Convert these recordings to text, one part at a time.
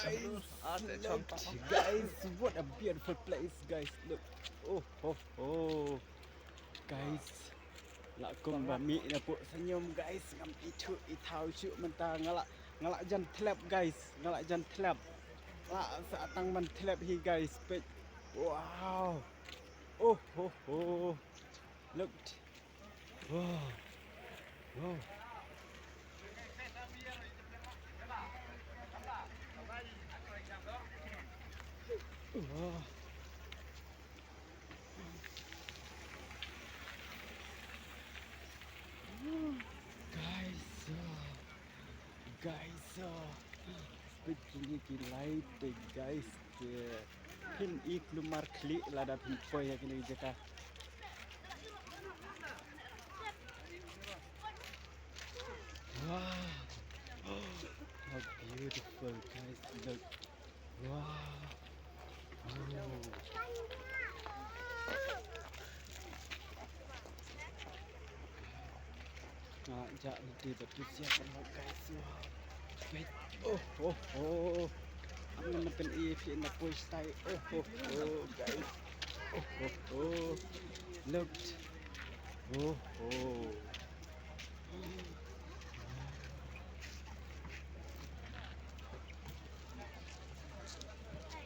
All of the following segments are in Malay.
Guys, Ada look, contoh. guys, what a beautiful place, guys. Look, oh, oh, oh, guys. Lak kum bami na po senyum guys ngam itu itau syuk mentah ngalak jan tlap guys, ngalak jan tlap. Lak saatang man tlap hi guys. Pek. Wow. Oh, oh, oh. Look. Wow. Wow. Wow. Guys, guys, begini kilai deh guys. Pin iklumar klik lada pimpo ya kini jeka. Wow, how beautiful guys, look. Wow. Oh. Nah, jangan di siapa guys. Wow. Wait. Oh, oh, oh. Ang naman EP na po style. Oh, oh, oh, guys. Oh, oh, oh. Look. Oh, oh.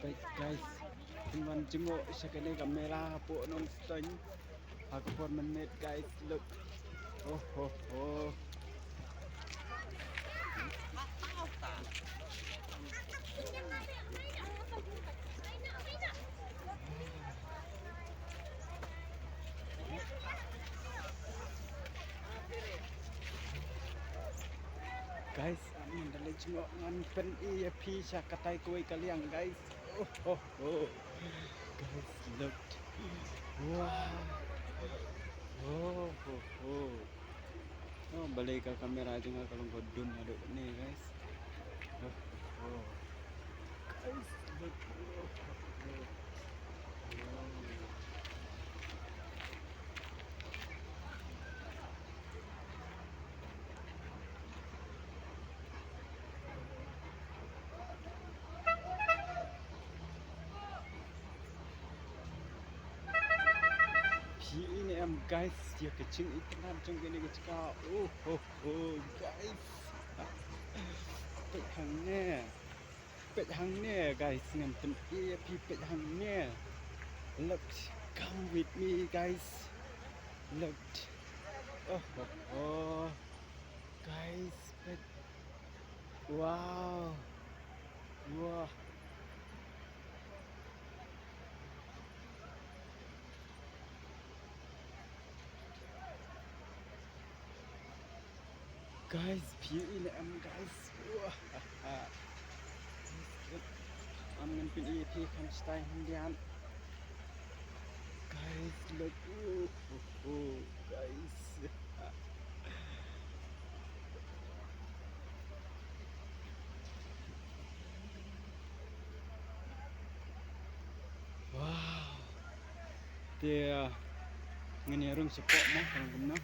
Baik guys, teman jenguk sekali kamera po nong stun. Aku pun menit guys, look. Oh, oh, oh. Guys, amin dalam jenguk ngan pen EP syakatai kuih kaliang guys. Oh, oh, oh. Guys, look. Wow. Oh, oh, oh. Oh, balik ke kamera aja nggak kalau godun aduk nih guys. Oh, oh. Guys, look. Oh, oh. Ini em guys, dia kecing ikan macam gini kecil. Oh, oh, oh, guys. Pet hangnya, guys. Ngampen EP pet hangnya. Look, come with me, guys. Look. Oh, oh, oh, guys. Pet. Wow. Wah. Guys, view ini em guys. Wah. Am ngampen EP kan style Indian. Guys, look. Oh, oh, oh, guys. Wow. Dia ngani rum support mah kalau guna.